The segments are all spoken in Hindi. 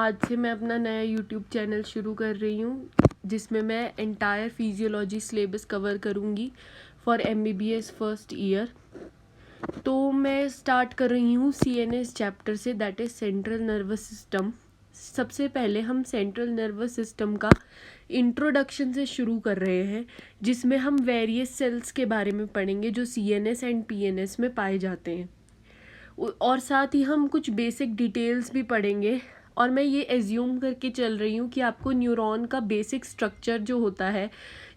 आज से मैं अपना नया यूट्यूब चैनल शुरू कर रही हूँ जिसमें मैं एंटायर फिजियोलॉजी सिलेबस कवर करूँगी फॉर MBBS फर्स्ट ईयर। तो मैं स्टार्ट कर रही हूँ CNS चैप्टर से, that is central nervous system. सबसे पहले हम सेंट्रल नर्वस सिस्टम का इंट्रोडक्शन से शुरू कर रहे हैं, जिसमें हम वेरियस सेल्स के बारे में पढ़ेंगे जो CNS एंड PNS में पाए जाते हैं, और साथ ही हम कुछ बेसिक डिटेल्स भी पढ़ेंगे। और मैं ये एज्यूम करके चल रही हूँ कि आपको न्यूरॉन का बेसिक स्ट्रक्चर जो होता है,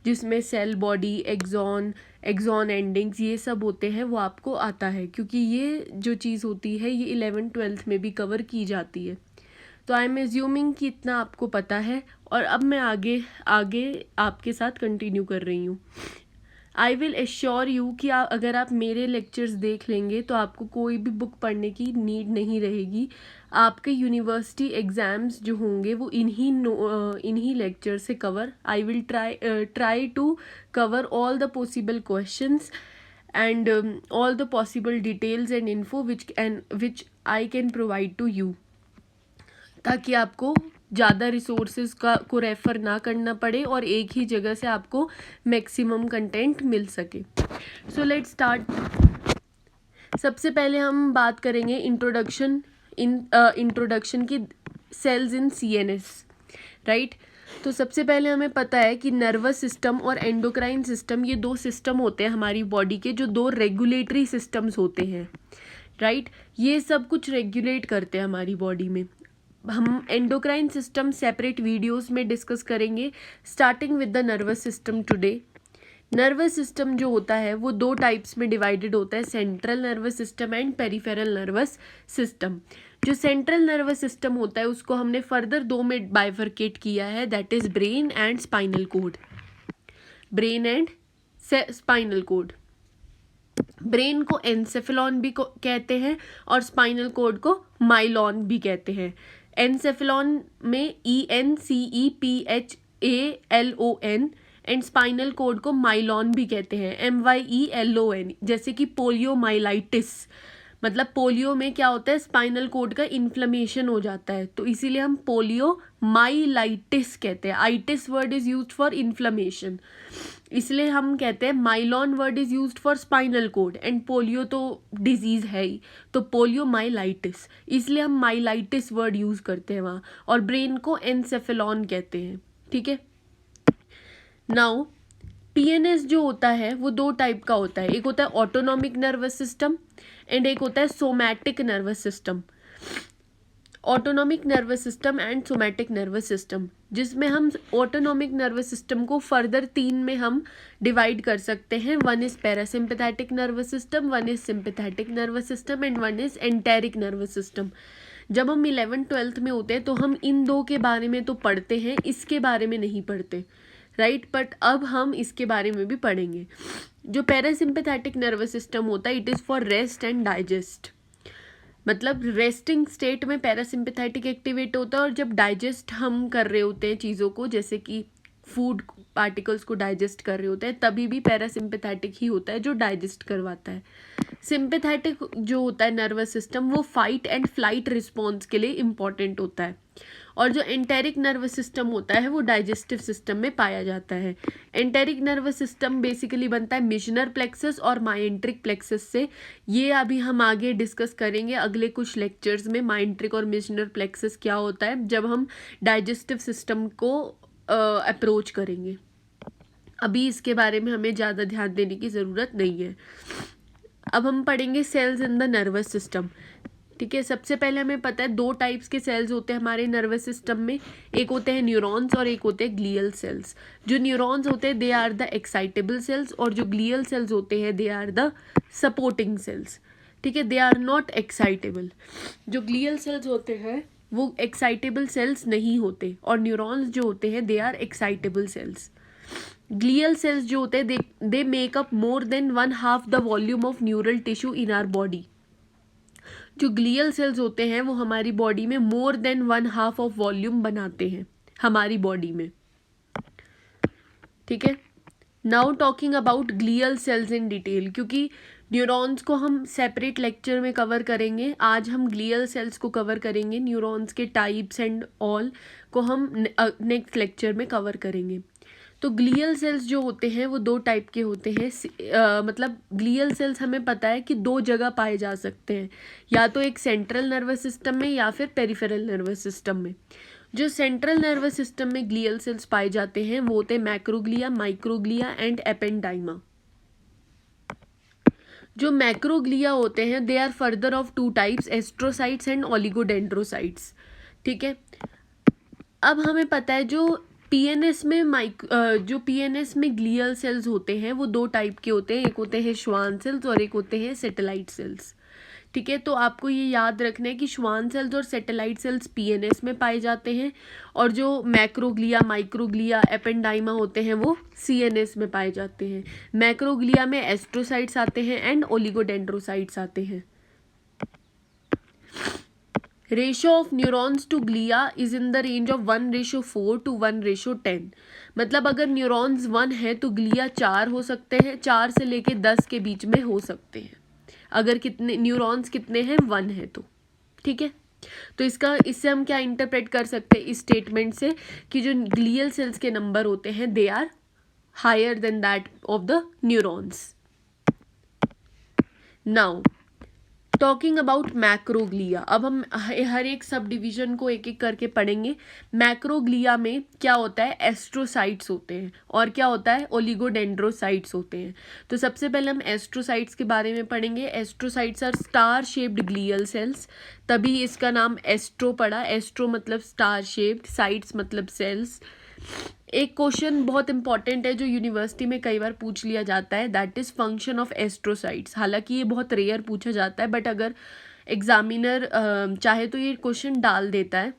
जिसमें सेल बॉडी, एक्सॉन एंडिंग्स, ये सब होते हैं, वो आपको आता है, क्योंकि ये जो चीज़ होती है ये 11th-12th में भी कवर की जाती है। तो आई एम एज्यूमिंग कि इतना आपको पता है, और अब मैं आगे आपके साथ कंटिन्यू कर रही हूँ। आई विल एश्योर यू कि अगर आप मेरे लेक्चर्स देख लेंगे तो आपको कोई भी बुक पढ़ने की नीड नहीं रहेगी। आपके यूनिवर्सिटी एग्ज़ाम्स जो होंगे वो इन्हीं लेक्चर से cover, I will try to cover all the possible questions and all the possible details and info which I can provide to you, ताकि आपको ज़्यादा रिसोर्सेज को रेफ़र ना करना पड़े और एक ही जगह से आपको मैक्सिमम कंटेंट मिल सके। So let's start. सबसे पहले हम बात करेंगे इंट्रोडक्शन की सेल्स इन CNS, राइट। तो सबसे पहले हमें पता है कि नर्वस सिस्टम और एंडोक्राइन सिस्टम, ये दो सिस्टम होते हैं हमारी बॉडी के, जो दो रेगुलेटरी सिस्टम्स होते हैं, राइट। ये सब कुछ रेगुलेट करते हैं हमारी बॉडी में। हम एंडोक्राइन सिस्टम सेपरेट वीडियोस में डिस्कस करेंगे, starting with the nervous system today. Nervous system जो होता है वो दो टाइप्स में डिवाइडेड होता है, central nervous system and peripheral nervous system. जो सेंट्रल नर्वस सिस्टम होता है उसको हमने फर्दर दो में बाइफरकेट किया है, that is brain and spinal cord. Brain and spinal cord. Brain को एनसेफेलॉन भी कहते हैं और स्पाइनल कोड को माइलॉन भी कहते हैं। एनसेफेलॉन में ENCEPHALON एंड स्पाइनल कोड को माइलॉन भी कहते हैं, MYELON। जैसे कि पोलियोमाइलाइटिस, मतलब पोलियो में क्या होता है, स्पाइनल कोड का इन्फ्लेमेशन हो जाता है, तो इसीलिए हम पोलियोमाइलाइटिस कहते हैं। Itis word is used for inflammation, इसलिए हम कहते हैं myelon word is used for spinal cord, and polio तो डिजीज है ही, तो पोलियोमाइलाइटिस, इसलिए हम माइलाइटिस वर्ड यूज करते हैं वहाँ, और ब्रेन को एनसेफेलॉन कहते हैं, ठीक है। नाउ PNS जो होता है वो दो टाइप का होता है, एक होता है ऑटोनॉमिक नर्वस सिस्टम एंड एक होता है somatic nervous system. Autonomic nervous system and somatic nervous system, जिसमें हम ऑटोनॉमिक नर्वस सिस्टम को फर्दर 3 में हम डिवाइड कर सकते हैं। One is parasympathetic nervous system, one is sympathetic nervous system and one is enteric nervous system. जब हम 11th-12th में होते हैं तो हम इन दो के बारे में तो पढ़ते हैं, इसके बारे में नहीं पढ़ते, राइट। बट अब हम इसके बारे में भी पढ़ेंगे। जो पैरासिम्पैथेटिक नर्वस सिस्टम होता है, it is for rest and digest, मतलब रेस्टिंग स्टेट में पैरासिम्पैथेटिक एक्टिवेट होता है, और जब डाइजेस्ट हम कर रहे होते हैं चीज़ों को, जैसे कि फूड पार्टिकल्स को डाइजेस्ट कर रहे होते हैं, तभी भी पैरासिम्पैथेटिक ही होता है जो डाइजेस्ट करवाता है। सिंपैथेटिक जो होता है नर्वस सिस्टम, वो फाइट एंड फ्लाइट रिस्पॉन्स के लिए इम्पॉर्टेंट होता है, और जो एंटेरिक नर्वस सिस्टम होता है वो डाइजेस्टिव सिस्टम में पाया जाता है। एंटेरिक नर्वस सिस्टम बेसिकली बनता है मिशनर प्लेक्सस और माइंट्रिक प्लेक्सस से। ये अभी हम आगे डिस्कस करेंगे अगले कुछ लेक्चर्स में, माइंट्रिक और मिशनर प्लेक्सस क्या होता है, जब हम डाइजेस्टिव सिस्टम को अप्रोच करेंगे। अभी इसके बारे में हमें ज़्यादा ध्यान देने की ज़रूरत नहीं है। अब हम पढ़ेंगे cells in the nervous system, ठीक है। सबसे पहले हमें पता है दो टाइप्स के सेल्स होते हैं हमारे नर्वस सिस्टम में, एक होते हैं न्यूरॉन्स और एक होते हैं ग्लियल सेल्स। जो न्यूरॉन्स होते हैं they are the excitable cells, और जो ग्लियल सेल्स होते हैं they are the supporting cells, ठीक है। They are not excitable. जो ग्लियल सेल्स होते हैं वो एक्साइटेबल सेल्स नहीं होते, और न्यूरॉन्स जो होते हैं they are excitable cells. Glial cells जो होते हैं they make up more than 1/2 the volume of neural tissue in our body. जो ग्लियल सेल्स होते हैं वो हमारी बॉडी में मोर देन 1/2 ऑफ वॉल्यूम बनाते हैं हमारी बॉडी में, ठीक है। Now talking about glial cells in detail, क्योंकि न्यूरॉन्स को हम सेपरेट लेक्चर में कवर करेंगे। आज हम ग्लियल सेल्स को कवर करेंगे, न्यूरॉन्स के टाइप्स एंड ऑल को हम नेक्स्ट लेक्चर में कवर करेंगे। तो ग्लियल सेल्स जो होते हैं वो दो टाइप के होते हैं। मतलब ग्लियल सेल्स हमें पता है कि दो जगह पाए जा सकते हैं, या तो एक सेंट्रल नर्वस सिस्टम में या फिर पेरिफेरल नर्वस सिस्टम में। जो सेंट्रल नर्वस सिस्टम में ग्लियल सेल्स पाए जाते हैं वो होते हैं मैक्रोग्लिया, माइक्रोग्लिया एंड एपेंडाइमा। जो मैक्रोग्लिया होते हैं they are further of two types, astrocytes and oligodendrocytes. ठीक है, अब हमें पता है जो पीएनएस में ग्लियल सेल्स होते हैं वो दो टाइप के होते हैं, एक होते हैं श्वान सेल्स और एक होते हैं सैटेलाइट सेल्स। ठीक है, तो आपको ये याद रखना है कि श्वान सेल्स और सैटेलाइट सेल्स पीएनएस में पाए जाते हैं, और जो मैक्रोग्लिया, माइक्रोग्लिया, एपेंडाइमा होते हैं वो सीएनएस में पाए जाते हैं। मैक्रोग्लिया में एस्ट्रोसाइट्स आते हैं एंड ओलिगोडेंड्रोसाइट्स आते हैं। Ratio of neurons to glia is in the range of 1:4 to 1:10। मतलब अगर न्यूरॉन्स 1 है तो ग्लिया 4 हो सकते हैं, 4 से लेके 10 के बीच में हो सकते हैं, अगर कितने न्यूरॉन्स कितने हैं 1 है तो। ठीक है, तो इससे हम क्या इंटरप्रेट कर सकते हैं इस स्टेटमेंट से कि जो ग्लियल सेल्स के नंबर होते हैं they are higher than that of the neurons. Now talking about microglia, अब हम हर एक सब डिवीजन को एक एक करके पढ़ेंगे। मैक्रोग्लिया में क्या होता है, एस्ट्रोसाइट्स होते हैं, और क्या होता है, ओलिगोडेंड्रोसाइट्स होते हैं। तो सबसे पहले हम एस्ट्रोसाइट्स के बारे में पढ़ेंगे। Astrocytes are star shaped glial cells, तभी इसका नाम एस्ट्रो पड़ा। एस्ट्रो मतलब स्टार शेप्ड, साइट्स मतलब सेल्स। एक क्वेश्चन बहुत इंपॉर्टेंट है जो यूनिवर्सिटी में कई बार पूछ लिया जाता है, that is function of astrocytes. हालांकि ये बहुत रेयर पूछा जाता है, बट अगर एग्जामिनर चाहे तो ये क्वेश्चन डाल देता है।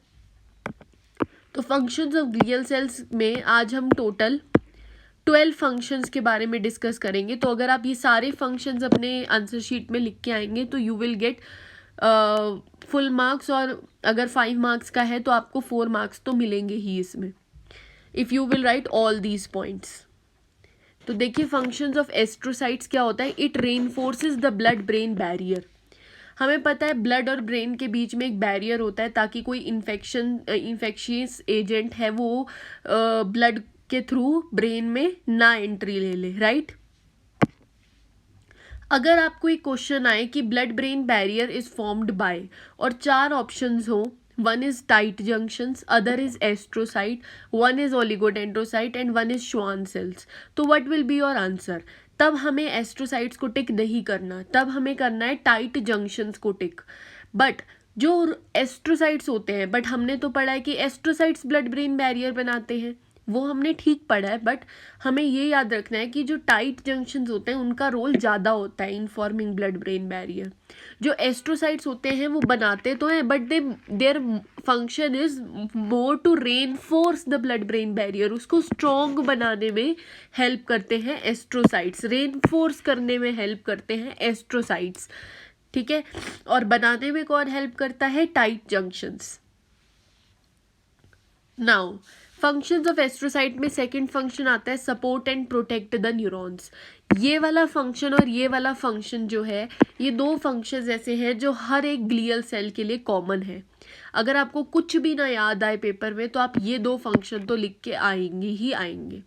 तो फंक्शंस ऑफ ग्लियल सेल्स में आज हम टोटल 12 फंक्शंस के बारे में डिस्कस करेंगे। तो अगर आप ये सारे फंक्शंस अपने आंसर शीट में लिख के आएंगे तो you will get full marks, और अगर 5 मार्क्स का है तो आपको 4 मार्क्स तो मिलेंगे ही इसमें, if you will write all these points. तो देखिए फंक्शंस ऑफ एस्ट्रोसाइट्स क्या होता है, it reinforces the blood brain barrier. हमें पता है ब्लड और ब्रेन के बीच में एक बैरियर होता है ताकि कोई इन्फेक्शियस एजेंट है वो ब्लड के थ्रू ब्रेन में ना एंट्री ले ले, राइट। अगर आपको एक क्वेश्चन आए कि blood brain barrier is formed bye, और 4 ऑप्शंस हो, one is tight junctions, other is astrocyte, one is oligodendrocyte and one is Schwann cells, तो what will be your answer? तब हमें एस्ट्रोसाइट्स को टिक नहीं करना, तब हमें करना है टाइट जंक्शंस को टिक। बट जो एस्ट्रोसाइट्स होते हैं, बट हमने तो पढ़ा है कि एस्ट्रोसाइट्स ब्लड ब्रेन बैरियर बनाते हैं, वो हमने ठीक पढ़ा है, बट हमें ये याद रखना है कि जो टाइट जंक्शंस होते हैं उनका रोल ज़्यादा होता है in forming blood brain barrier. जो एस्ट्रोसाइट्स होते हैं वो बनाते तो हैं, but their function is more to reinforce the blood brain barrier, उसको स्ट्रॉन्ग बनाने में हेल्प करते हैं एस्ट्रोसाइट्स, रेनफोर्स करने में हेल्प करते हैं एस्ट्रोसाइट्स। ठीक है, और बनाने में कौन हेल्प करता है, tight junctions. Now functions of astrocyte में सेकंड फंक्शन आता है support and protect the neurons. ये वाला फंक्शन और ये वाला फंक्शन जो है, ये 2 फंक्शंस ऐसे हैं जो हर एक ग्लियल सेल के लिए कॉमन है। अगर आपको कुछ भी ना याद आए पेपर में तो आप ये 2 फंक्शन तो लिख के आएंगे ही आएंगे।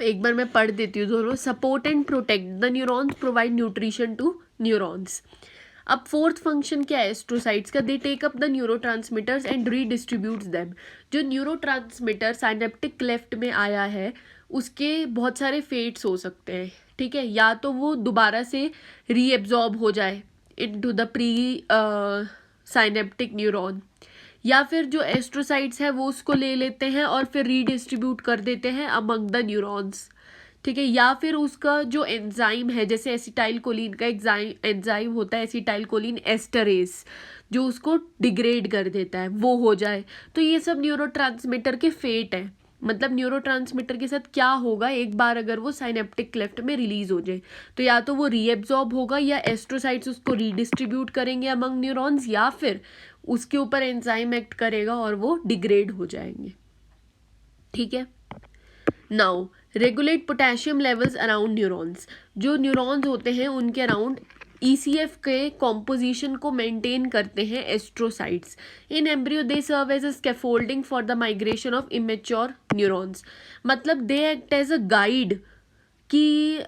एक बार मैं पढ़ देती हूँ दोनों। Support and protect the neurons, provide nutrition to neurons. अब 4th फंक्शन क्या है एस्ट्रोसाइट्स का, they take up the neurotransmitters and redistributes them. जो न्यूरोट्रांसमीटर साइनेप्टिक क्लेफ्ट में आया है उसके बहुत सारे फेट्स हो सकते हैं। ठीक है, या तो वो दोबारा से रीएब्जॉर्ब हो जाए into the pre synaptic neuron, या फिर जो एस्ट्रोसाइट्स है वो उसको ले लेते हैं और फिर रीडिस्ट्रीब्यूट कर देते हैं अमंग द न्यूरॉन्स। ठीक है, या फिर उसका जो एंजाइम है, जैसे एसिटाइल कोलिन का एंजाइम होता है एसिटाइल कोलिन एस्टरेज, जो उसको डिग्रेड कर देता है, वो हो जाए। तो ये सब न्यूरोट्रांसमीटर के फेट है। मतलब न्यूरोट्रांसमीटर के साथ क्या होगा, एक बार अगर वो साइनेप्टिक क्लेफ्ट में रिलीज हो जाए तो या तो वो रीएब्जॉर्ब होगा, या एस्ट्रोसाइट्स उसको रीडिस्ट्रीब्यूट करेंगे अमंग न्यूरॉन्स, या फिर उसके ऊपर एंजाइम एक्ट करेगा और वो डिग्रेड हो जाएंगे। ठीक है, now regulate potassium levels around neurons, जो न्यूरॉन्स होते हैं उनके अराउंड ECF के कॉम्पोजिशन को मेंटेन करते हैं astrocytes. In embryo they serve as a scaffolding for the migration of immature neurons, मतलब they act as a guide, कि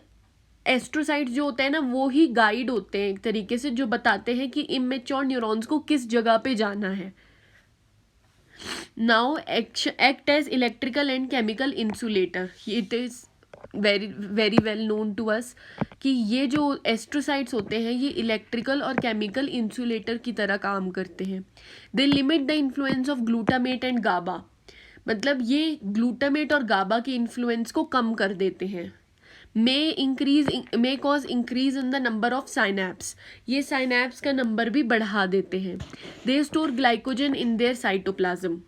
एस्ट्रोसाइट्स जो होते हैं ना वो ही गाइड होते हैं एक तरीके से, जो बताते हैं कि इमेच्योर न्यूरॉन्स को किस जगह पे जाना है। Now act as electrical and chemical insulator, it is very very well known to us कि ये जो एस्ट्रोसाइट्स होते हैं ये इलेक्ट्रिकल और केमिकल इंसुलेटर की तरह काम करते हैं। They limit the influence of glutamate and GABA, मतलब ये ग्लूटामेट और गाबा के इन्फ्लुएंस को कम कर देते हैं। May cause increase in the number of synapse, ये साइनैप्स का नंबर भी बढ़ा देते हैं। They store glycogen in their cytoplasm,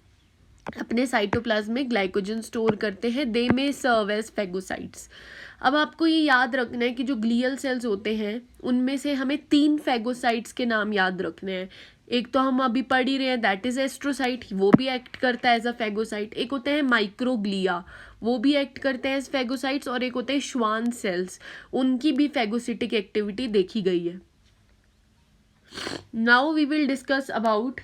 अपने साइटोप्लाज्म में ग्लाइकोजन स्टोर करते हैं। दे में सर्व एज फैगोसाइट्स। अब आपको ये याद रखना है कि जो ग्लियल सेल्स होते हैं उनमें से हमें 3 फैगोसाइट्स के नाम याद रखने हैं। एक तो हम अभी पढ़ ही रहे हैं, दैट इज एस्ट्रोसाइट, वो भी एक्ट करता है एज अ फैगोसाइट। एक होते हैं माइक्रोग्लिया, वो भी एक्ट करते हैं एज फैगोसाइट्स। और एक होते हैं श्वान सेल्स, उनकी भी फैगोसिटिक एक्टिविटी देखी गई है। Now we will discuss about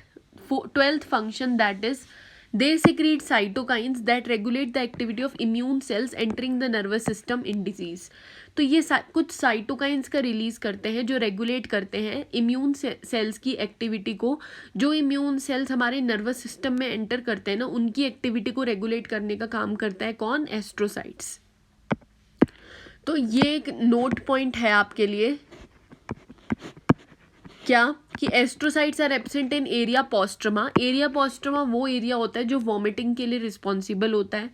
12th function, that is they secrete cytokines that regulate the activity of immune cells entering the nervous system in disease। तो ये कुछ साइटोकाइंस का रिलीज करते हैं जो रेगुलेट करते हैं इम्यून सेल्स की एक्टिविटी को। जो इम्यून सेल्स हमारे नर्वस सिस्टम में एंटर करते हैं ना, उनकी एक्टिविटी को रेगुलेट करने का काम करता है कौन? एस्ट्रोसाइट्स। तो ये एक नोट पॉइंट है आपके लिए, क्या कि astrocytes are absent in area postrema. Area postrema वो एरिया होता है जो वॉमिटिंग के लिए रिस्पॉन्सिबल होता है।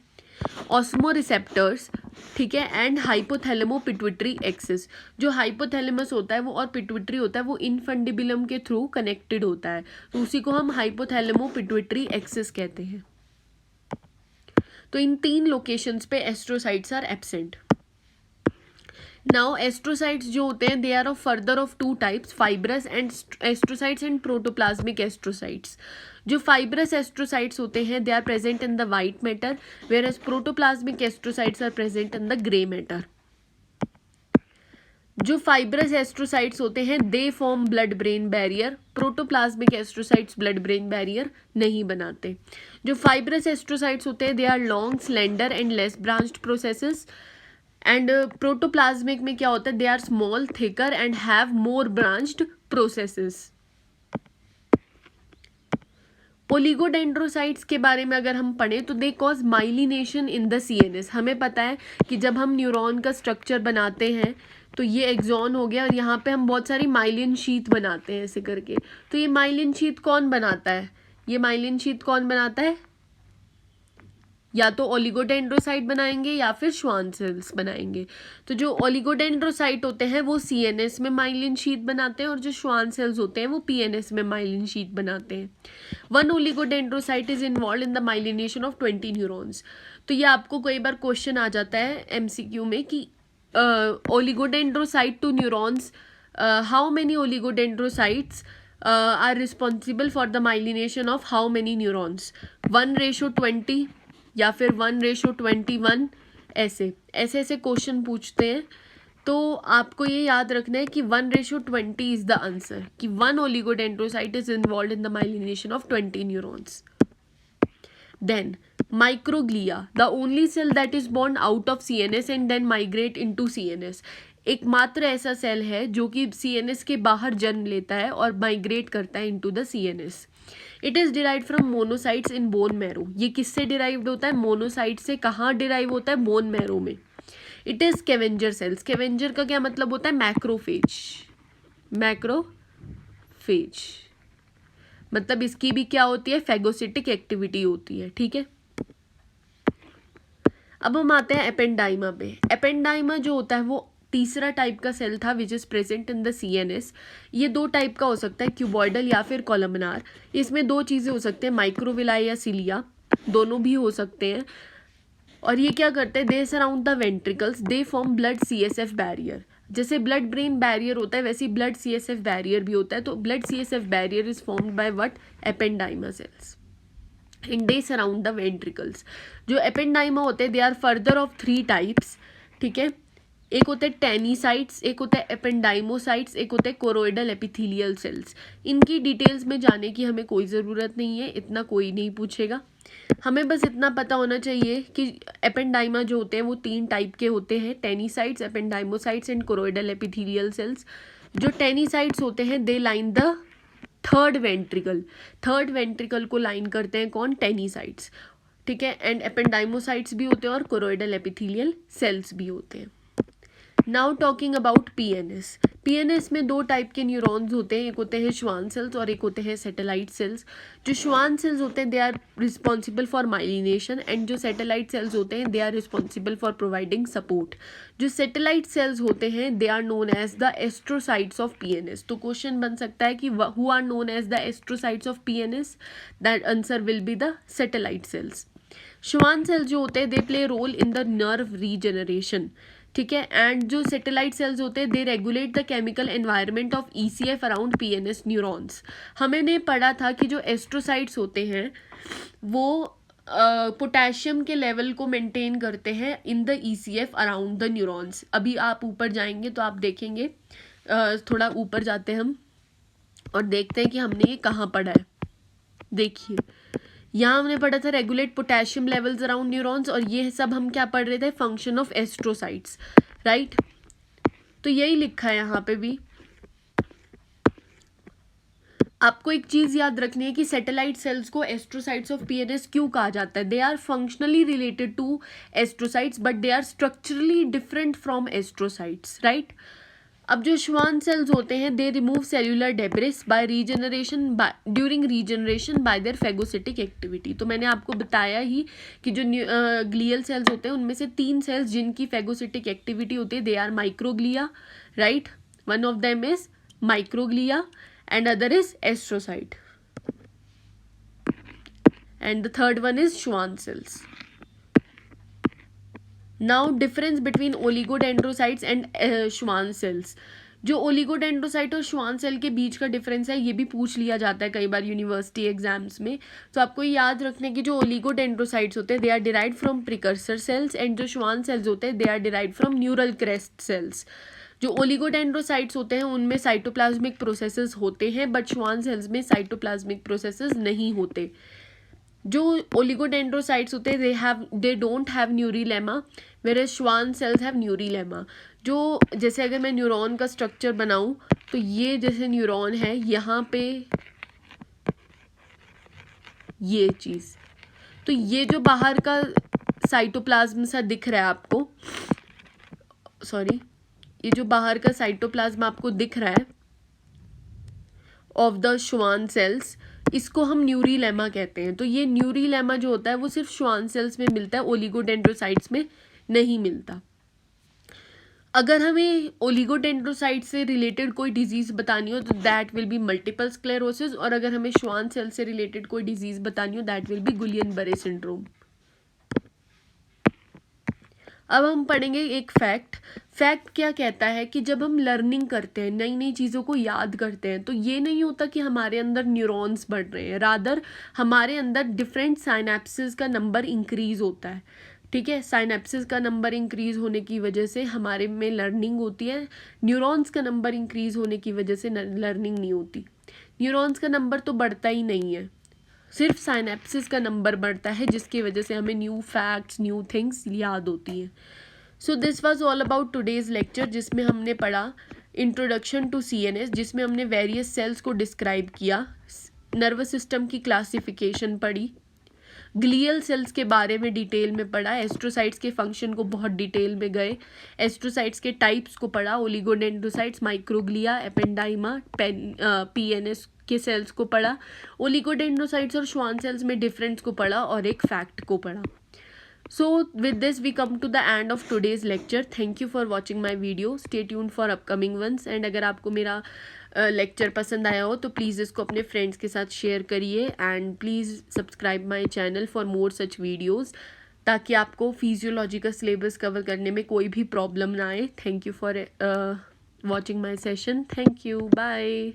ऑस्मो रिसेप्टर्स, ठीक है, एंड हाइपोथैलेमो पिट्यूटरी एक्सिस, जो हाइपोथैलेमस होता है वो और पिट्यूटरी होता है वो इनफंडिबुलम के थ्रू कनेक्टेड होता है, तो उसी को हम हाइपोथैलेमो पिट्यूटरी एक्सिस कहते हैं। तो इन 3 लोकेशंस पे astrocytes are absent. Now astrocytes जो होते हैं they are of further of 2 types, fibrous and astrocytes and protoplasmic astrocytes. जो फाइब्रस एस्ट्रोसाइट्स होते हैं they are present in the white matter, whereas protoplasmic astrocytes are present in the grey matter. जो फाइब्रस एस्ट्रोसाइट्स होते हैं they form blood brain barrier, protoplasmic astrocytes blood brain barrier नहीं बनाते। जो फाइब्रस एस्ट्रोसाइट्स होते हैं they are long, slender and less branched processes. And protoplasmic में क्या होता है, they are small, thicker and have more branched processes. Oligodendrocytes के बारे में अगर हम पढ़ें तो they cause myelination in the CNS। हमें पता है कि जब हम न्यूरॉन का स्ट्रक्चर बनाते हैं तो ये एक्सॉन हो गया और यहाँ पे हम बहुत सारी माइलिन शीट बनाते हैं ऐसे करके। तो ये माइलिन शीट कौन बनाता है? ये माइलिन शीट कौन बनाता है? या तो ओलिगोडेंड्रोसाइट बनाएंगे या फिर श्वान सेल्स बनाएंगे। तो जो ओलिगोडेंड्रोसाइट होते हैं वो CNS में माइलिन शीट बनाते हैं और जो श्वान सेल्स होते हैं वो PNS में माइलिन शीट बनाते हैं। 1 oligodendrocyte is involve in the myelination of 20 neurons. तो ये आपको कई बार क्वेश्चन आ जाता है MCQ में कि oligodendrocyte to neurons, how many oligodendrocytes are responsible for the myelination of how many neurons, 1:20 या फिर 1:21, ऐसे ऐसे क्वेश्चन पूछते हैं। तो आपको ये याद रखना है कि 1:20 इज द आंसर, कि 1 oligodendrocyte is involve in the myelination of 20 neurons. Then microglia, the only cell that is born out of CNS and then migrate into CNS। एकमात्र ऐसा सेल है जो कि CNS के बाहर जन्म लेता है और माइग्रेट करता है into the CNS। It is derived from monocytes in bone marrow. ये किससे डिराइव्ड होता है? मोनोसाइट से। कहाँ डिराइव होता है? बोन मैरो में। It is scavenger cell. Scavenger का क्या मतलब होता है? मैक्रोफेज। मैक्रोफेज मतलब इसकी भी क्या होती है? फैगोसिटिक एक्टिविटी होती है, ठीक है। अब हम आते हैं एपेंडाइमा पे। एपेंडाइमा जो होता है वो तीसरा टाइप का सेल था which is present in the CNS। ये 2 टाइप का हो सकता है, क्यूबॉइडल या फिर कॉलमनार। इसमें 2 चीज़ें हो सकते हैं, माइक्रोविलाई या सिलिया, दोनों भी हो सकते हैं। और ये क्या करते हैं? They surround the ventricles, they form blood CSF barrier. जैसे ब्लड ब्रेन बैरियर होता है वैसे ब्लड CSF बैरियर भी होता है। तो blood CSF barrier is formed by what? Ependyma cells. and they surround the ventricles. जो एपेंडाइमा होते हैं they are further of 3 types, ठीक है. एक होते हैं टेनिसाइट्स, एक होते हैं एपेंडाइमोसाइट्स, एक होते हैं कोरोइडल एपिथेलियल सेल्स. इनकी डिटेल्स में जाने की हमें कोई ज़रूरत नहीं है, इतना कोई नहीं पूछेगा. हमें बस इतना पता होना चाहिए कि एपेंडाइमा जो होते हैं वो 3 टाइप के होते हैं, टेनिसाइट्स, एपेंडाइमोसाइट्स एंड कोरोइडल एपिथेलियल सेल्स. जो टेनिसाइट्स होते हैं दे लाइन द थर्ड वेंट्रिकल को लाइन करते हैं कौन, टेनिसाइट्स, ठीक है. एंड एपेंडाइमोसाइट्स भी होते हैं और कोरोइडल एपिथेलियल सेल्स भी होते हैं. नाउ टॉकिंग अबाउट पीएनएस में 2 टाइप के न्यूरॉन्स होते हैं, एक होते हैं श्वान सेल्स और एक होते हैं सैटेलाइट सेल्स. जो श्वान सेल्स होते हैं they are responsible for myelination and जो सैटेलाइट सेल्स होते हैं they are responsible for providing support. जो सैटेलाइट सेल्स होते हैं they are known as the astrocytes of PNS. तो क्वेश्चन बन सकता है कि who are known as the astrocytes of PNS, that answer will be the satellite cells. Schwann cells जो होते हैं they play role in the nerve regeneration, ठीक है. एंड जो सैटेलाइट सेल्स होते हैं they regulate the chemical environment of ECF around PNS neurons. हमने पढ़ा था कि जो एस्ट्रोसाइट्स होते हैं वो पोटेशियम के लेवल को मेंटेन करते हैं in the ECF around the neurons. अभी आप ऊपर जाएंगे तो आप देखेंगे, थोड़ा ऊपर जाते हैं हम और देखते हैं कि हमने ये कहाँ पढ़ा है. देखिए यहाँ हमने पढ़ा था regulate potassium levels around neurons, और ये सब हम क्या पढ़ रहे थे, फंक्शन ऑफ एस्ट्रोसाइट्स, राइट. तो यही लिखा है यहाँ पे भी. आपको एक चीज याद रखनी है कि सैटेलाइट सेल्स को एस्ट्रोसाइट्स ऑफ पीएनएस क्यों कहा जाता है. They are functionally related to astrocytes but they are structurally different from astrocytes, right. अब जो श्वान सेल्स होते हैं they remove cellular debris by regeneration during regeneration by their phagocytic activity. तो मैंने आपको बताया ही कि जो ग्लियल सेल्स होते हैं उनमें से 3 सेल्स जिनकी फेगोसिटिक एक्टिविटी होती है they are microglia, right. One of them is microglia and other is astrocyte and the third one is Schwann cells. Now difference between oligodendrocytes and Schwann cells. जो ओलिगोडेंड्रोसाइट और श्वान सेल के बीच का डिफरेंस है ये भी पूछ लिया जाता है कई बार यूनिवर्सिटी एग्जाम्स में. तो आपको याद रखने की जो ओलिगोडेंड्रोसाइट्स होते हैं they are derived from precursor cells and जो श्वान सेल्स होते हैं they are derived from neural crest cells. जो ओलिगोडेंड्रोसाइट्स होते हैं उनमें साइटोप्लाज्मिक प्रोसेसेस होते हैं बट श्वान सेल्स में साइटोप्लाज्मिक प्रोसेसेस नहीं होते. जो ओलिगोडेंड्रोसाइट्स होते हैं they don't have न्यूरिलेमा व्हेरेज Schwann cells have न्यूरिलेमा. जो जैसे अगर मैं न्यूरॉन का स्ट्रक्चर बनाऊं तो ये जैसे न्यूरॉन है यहाँ पे ये चीज़, तो ये जो बाहर का साइटोप्लाज्म सा दिख रहा है आपको, सॉरी, ये जो बाहर का साइटोप्लाज्म आपको दिख रहा है ऑफ द श्वान सेल्स, इसको हम न्यूरिलेमा कहते हैं. तो ये न्यूरिलेमा जो होता है वो सिर्फ श्वान सेल्स में मिलता है, ओलिगोडेंड्रोसाइट्स में नहीं मिलता. अगर हमें ओलिगोडेंड्रोसाइट से रिलेटेड कोई डिजीज़ बतानी हो तो that will be multiple sclerosis, और अगर हमें श्वान सेल से रिलेटेड कोई डिजीज़ बतानी हो दैट विल बी गुलियन-बरे सिंड्रोम. अब हम पढ़ेंगे एक फैक्ट क्या कहता है कि जब हम लर्निंग करते हैं, नई नई चीज़ों को याद करते हैं, तो ये नहीं होता कि हमारे अंदर न्यूरॉन्स बढ़ रहे हैं, रादर हमारे अंदर डिफरेंट साइनेप्सिस का नंबर इंक्रीज़ होता है, ठीक है. साइनेप्सिस का नंबर इंक्रीज़ होने की वजह से हमारे में लर्निंग होती है. न्यूरॉन्स का नंबर इंक्रीज़ होने की वजह से लर्निंग नहीं होती. न्यूरॉन्स का नंबर तो बढ़ता ही नहीं है, सिर्फ साइनेप्सिस का नंबर बढ़ता है जिसकी वजह से हमें न्यू फैक्ट्स, न्यू थिंग्स याद होती हैं. So this was all about today's lecture, जिसमें हमने पढ़ा इंट्रोडक्शन टू सीएनएस, जिसमें हमने वेरियस सेल्स को डिस्क्राइब किया, नर्वस सिस्टम की क्लासिफिकेशन पढ़ी, ग्लियल सेल्स के बारे में डिटेल में पढ़ा, एस्ट्रोसाइट्स के फंक्शन को बहुत डिटेल में गए, एस्ट्रोसाइट्स के टाइप्स को पढ़ा, ओलिगोडेंड्रोसाइट्स, माइक्रोग्लिया, एपेंडाइमा, पीएनएस के सेल्स को पढ़ा, ओलिगोडेंड्रोसाइट्स और श्वान सेल्स में डिफरेंस को पढ़ा और एक फैक्ट को पढ़ा. So with this we come to the end of today's lecture. Thank you for watching my video. Stay tuned for upcoming ones. And अगर आपको मेरा लेक्चर पसंद आया हो तो प्लीज़ इसको अपने फ्रेंड्स के साथ शेयर करिए and please subscribe my channel for more such videos, ताकि आपको फिजियोलॉजी का सिलेबस कवर करने में कोई भी प्रॉब्लम ना आए. Thank you for watching my session. Thank you. Bye.